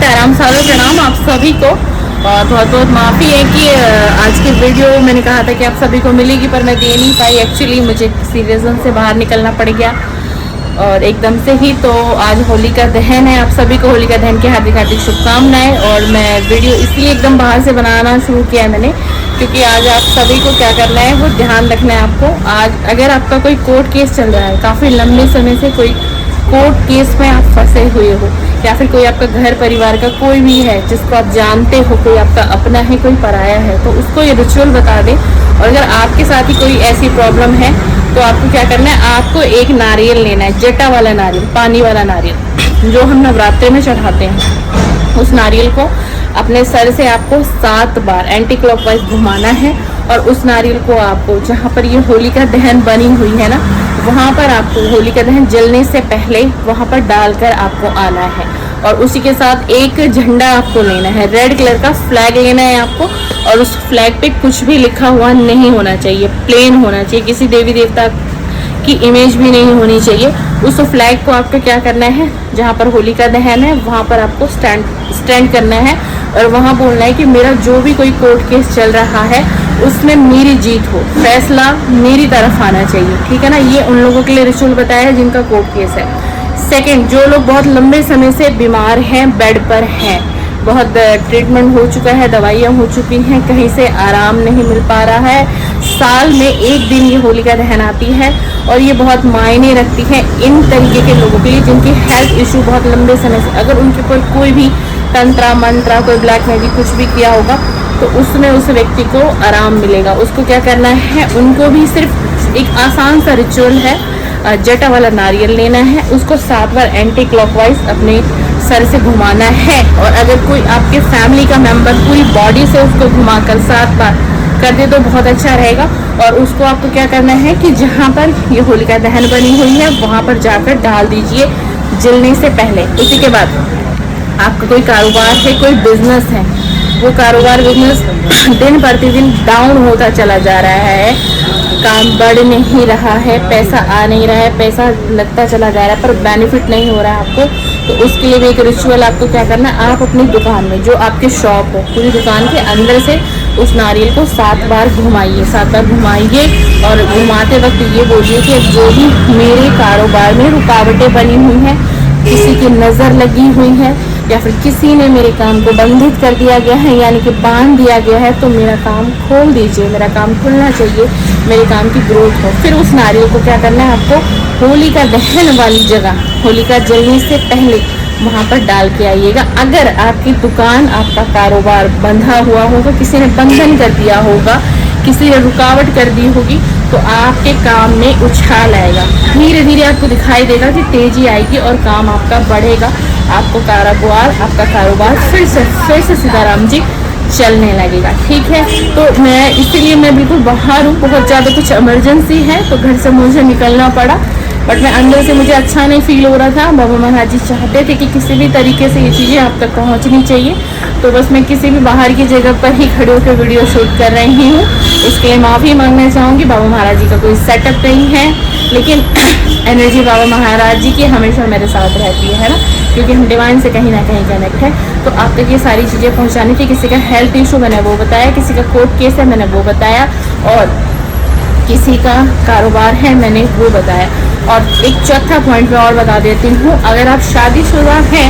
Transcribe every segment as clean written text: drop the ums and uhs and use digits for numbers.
सीताराम, सालों प्रणाम आप सभी को। और बहुत बहुत माफ़ी है कि आज की वीडियो मैंने कहा था कि आप सभी को मिलेगी, पर मैं दे नहीं पाई। एक्चुअली मुझे किसी रीज़न से बाहर निकलना पड़ गया और एकदम से ही। तो आज होलिका दहन है, आप सभी को होलिका दहन की हार्दिक हार्दिक शुभकामनाएं। और मैं वीडियो इसलिए एकदम बाहर से बनाना शुरू किया है मैंने, क्योंकि आज आप सभी को क्या करना है वो ध्यान रखना है आपको। आज अगर आपका कोई कोर्ट केस चल रहा है, काफ़ी लंबे समय से कोई कोर्ट केस में आप फंसे हुए हो, या फिर कोई आपका घर परिवार का कोई भी है जिसको आप जानते हो, कोई आपका अपना है कोई पराया है, तो उसको ये रिचुअल बता दें। और अगर आपके साथ ही कोई ऐसी प्रॉब्लम है तो आपको क्या करना है, आपको एक नारियल लेना है, जटा वाला नारियल, पानी वाला नारियल जो हम नवरात्रे में चढ़ाते हैं। उस नारियल को अपने सर से आपको 7 बार एंटी क्लॉकवाइज घुमाना है। और उस नारियल को आपको जहाँ पर ये होलिका दहन बनी हुई है ना, वहाँ पर आपको होलिका दहन जलने से पहले वहाँ पर डालकर आपको आना है। और उसी के साथ एक झंडा आपको लेना है, रेड कलर का फ्लैग लेना है आपको। और उस फ्लैग पे कुछ भी लिखा हुआ नहीं होना चाहिए, प्लेन होना चाहिए, किसी देवी देवता की इमेज भी नहीं होनी चाहिए। उस फ्लैग को आपको क्या करना है, जहाँ पर होलिका दहन है वहाँ पर आपको स्टैंड करना है और वहाँ बोलना है कि मेरा जो भी कोई कोर्ट केस चल रहा है उसमें मेरी जीत हो, फैसला मेरी तरफ आना चाहिए, ठीक है ना। ये उन लोगों के लिए रिचुअल बताया है जिनका कोर्ट केस है। सेकंड, जो लोग बहुत लंबे समय से बीमार हैं, बेड पर हैं, बहुत ट्रीटमेंट हो चुका है, दवाइयाँ हो चुकी हैं, कहीं से आराम नहीं मिल पा रहा है, साल में एक दिन ये होलिका दहन आती है और ये बहुत मायने रखती है इन तरीके के लोगों के लिए जिनकी हेल्थ इशू बहुत लंबे समय से, अगर उनके कोई भी तंत्रा मंत्रा, कोई ब्लैक मैजिक कुछ भी किया होगा तो उसमें उस व्यक्ति को आराम मिलेगा। उसको क्या करना है, उनको भी सिर्फ एक आसान सा रिचुअल है, जटा वाला नारियल लेना है, उसको 7 बार एंटी क्लॉकवाइज अपने सर से घुमाना है। और अगर कोई आपके फैमिली का मेंबर पूरी बॉडी से उसको घुमाकर 7 बार कर दे तो बहुत अच्छा रहेगा। और उसको आपको क्या करना है कि जहाँ पर ये होलिका दहन बनी हुई है वहाँ पर जाकर डाल दीजिए जलने से पहले। उसी के बाद आपका कोई कारोबार है, कोई बिजनेस है, वो कारोबार बिजनेस दिन प्रतिदिन डाउन होता चला जा रहा है, काम बढ़ नहीं रहा है, पैसा आ नहीं रहा है, पैसा लगता चला जा रहा है पर बेनिफिट नहीं हो रहा है आपको, तो उसके लिए भी एक रिचुअल आपको क्या करना है, आप अपनी दुकान में जो आपकी शॉप हो पूरी दुकान के अंदर से उस नारियल को 7 बार घुमाइए, 7 बार घुमाइए। और घुमाते वक्त ये बोलिए कि जो भी मेरे कारोबार में रुकावटें बनी हुई हैं, किसी की नज़र लगी हुई है या फिर किसी ने मेरे काम को बंधित कर दिया गया है, यानी कि बांध दिया गया है, तो मेरा काम खोल दीजिए, मेरा काम खुलना चाहिए, मेरे काम की ग्रोथ हो। फिर उस नारियल को क्या करना है, आपको होलिका दहन वाली जगह, होलिका जलने से पहले वहाँ पर डाल के आइएगा। अगर आपकी दुकान, आपका कारोबार बंधा हुआ होगा, किसी ने बंधन कर दिया होगा, किसी ने रुकावट कर दी होगी, तो आपके काम में उछाल आएगा, धीरे धीरे आपको दिखाई देगा कि तेजी आएगी और काम आपका बढ़ेगा, आपको आपका कारोबार फिर से सीताराम जी चलने लगेगा, ठीक है। तो मैं बिल्कुल बाहर हूँ, बहुत ज़्यादा कुछ इमरजेंसी है तो घर से मुझे निकलना पड़ा, बट मैं अंदर से मुझे अच्छा नहीं फील हो रहा था। बाबा महाराज जी चाहते थे कि किसी भी तरीके से ये चीज़ें आप तक पहुँचनी चाहिए, तो बस मैं किसी भी बाहर की जगह पर ही खड़े होकर वीडियो शूट कर रही हूँ। इसके लिए माफ़ी मांगना चाहूँगी। बाबा महाराज जी का कोई सेटअप नहीं है, लेकिन एनर्जी बाबा महाराज जी की हमेशा मेरे साथ रहती है ना, क्योंकि हम डिवाइन से कहीं ना कहीं कनेक्ट है। तो आप तक ये सारी चीज़ें पहुँचानी थी। किसी का हेल्थ इशू मैंने वो बताया, किसी का कोर्ट केस है मैंने वो बताया, और किसी का कारोबार है मैंने वो बताया। और एक चौथा पॉइंट मैं और बता देती हूँ, अगर आप शादीशुदा हैं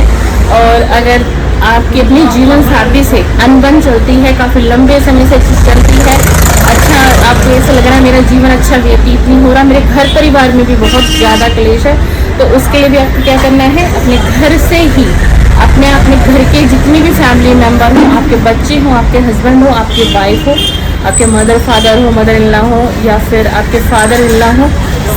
और अगर आपकी अपनी जीवन साथी से अनबन चलती है, काफ़ी लंबे समय से चलती है, अच्छा आपको ऐसा लग रहा है मेरा जीवन अच्छा व्यतीत नहीं हो रहा, मेरे घर परिवार में भी बहुत ज़्यादा क्लेश है, तो उसके लिए भी आपको क्या करना है, अपने घर से ही अपने घर के जितनी भी फैमिली मेम्बर हो, आपके बच्चे हों, आपके हस्बैंड हो, आपकी वाइफ हो, आपके मदर फादर इन लॉ हो, या फिर आपके फादर इन लॉ हो,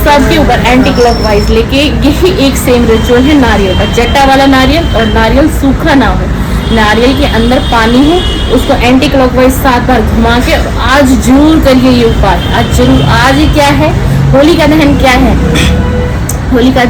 सबके ऊपर एंटी क्लॉकवाइज लेके यही एक सेम रिचुअल है नारियल का, जटा वाला नारियल, और नारियल सूखा ना हो, नारियल के अंदर पानी हो, उसको एंटी क्लॉकवाइज 7 बार घुमा के आज जरूर करिए ये उपाय, आज जरूर। आज ही क्या है, होलिका दहन क्या है, होलिका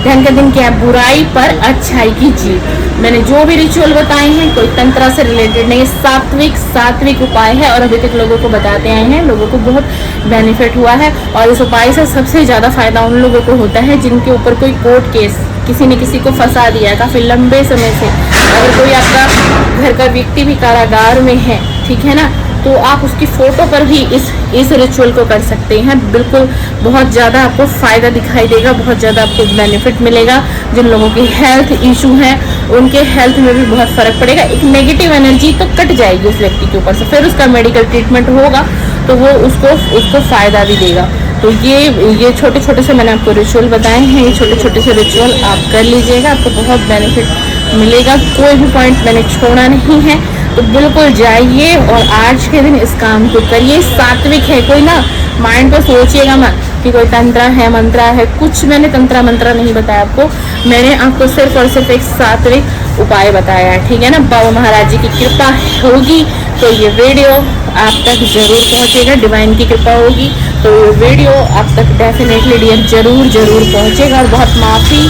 दहन का दिन क्या है, बुराई पर अच्छाई की जीत। मैंने जो भी रिचुअल बताए हैं कोई तंत्र से रिलेटेड नहीं, सात्विक उपाय है और अभी तक लोगों को बताते आए हैं, लोगों को बहुत बेनिफिट हुआ है। और इस उपाय से सबसे ज़्यादा फायदा उन लोगों को होता है जिनके ऊपर कोई कोर्ट केस किसी न किसी को फंसा दिया है काफ़ी लंबे समय से। अगर कोई आपका घर का व्यक्ति भी कारागार में है, ठीक है ना, तो आप उसकी फ़ोटो पर भी इस रिचुअल को कर सकते हैं। बिल्कुल बहुत ज़्यादा आपको फ़ायदा दिखाई देगा, बहुत ज़्यादा आपको बेनिफिट मिलेगा। जिन लोगों की हेल्थ इशू हैं उनके हेल्थ में भी बहुत फ़र्क पड़ेगा। एक नेगेटिव एनर्जी तो कट जाएगी उस व्यक्ति के ऊपर से, फिर उसका मेडिकल ट्रीटमेंट होगा तो वो उसको फ़ायदा भी देगा। तो ये छोटे छोटे से मैंने आपको रिचुअल बताए हैं, ये छोटे छोटे से रिचुअल आप कर लीजिएगा, आपको बहुत बेनिफिट मिलेगा। कोई भी पॉइंट मैंने छोड़ा नहीं है, तो बिल्कुल जाइए और आज के दिन इस काम को करिए। सात्विक है, कोई ना माइंड पर सोचिएगा मत कि कोई तंत्र है मंत्र है, कुछ मैंने तंत्र मंत्र नहीं बताया आपको। मैंने आपको सिर्फ और सिर्फ एक सात्विक उपाय बताया है, ठीक है ना। बाबा महाराज जी की कृपा होगी तो ये वीडियो आप तक जरूर पहुंचेगा, डिवाइन की कृपा होगी तो ये वीडियो आप तक डेफिनेटली डियर जरूर पहुंचेगा। और बहुत माफ़ी,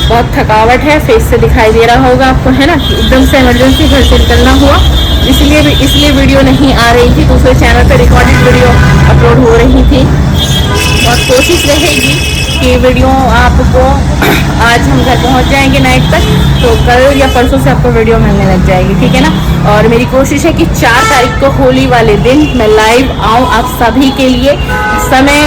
बहुत थकावट है, फेस से दिखाई दे रहा होगा आपको, है ना, एकदम से इमरजेंसी घर से निकलना हुआ, इसलिए वीडियो नहीं आ रही थी। दूसरे चैनल पर रिकॉर्डेड वीडियो अपलोड हो रही थी और कोशिश रहेगी कि वीडियो आपको आज हम घर पहुंच जाएंगे नाइट तक, तो कल या परसों से आपको वीडियो मिलने लग जाएगी, ठीक है ना। और मेरी कोशिश है कि 4 तारीख को होली वाले दिन मैं लाइव आऊँ आप सभी के लिए। समय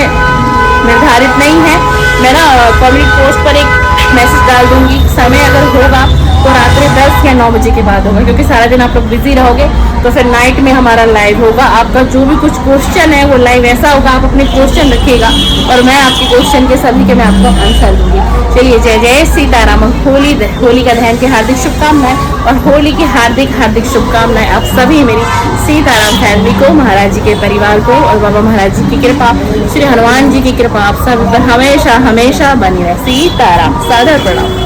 निर्धारित नहीं है, मैं ना पब्लिक पोस्ट पर एक मैसेज डाल दूंगी, समय अगर होगा तो रात्रि 10 या 9 बजे के बाद होगा, क्योंकि सारा दिन आप लोग बिजी रहोगे तो फिर नाइट में हमारा लाइव होगा। आपका जो भी कुछ क्वेश्चन है वो लाइव ऐसा होगा, आप अपने क्वेश्चन रखिएगा और मैं आपके क्वेश्चन के सभी के मैं आपको आंसर दूंगी। चलिए, जय जय सीताराम। होली का दहन की हार्दिक शुभकामनाएं और होली की हार्दिक शुभकामनाएं आप सभी मेरी सीताराम फैमिली को, महाराज जी के परिवार को और बाबा महाराज जी की कृपा, श्री हनुमान जी की कृपा आप सब पर हमेशा हमेशा बनी रहे। सीताराम, सादर प्रणाम।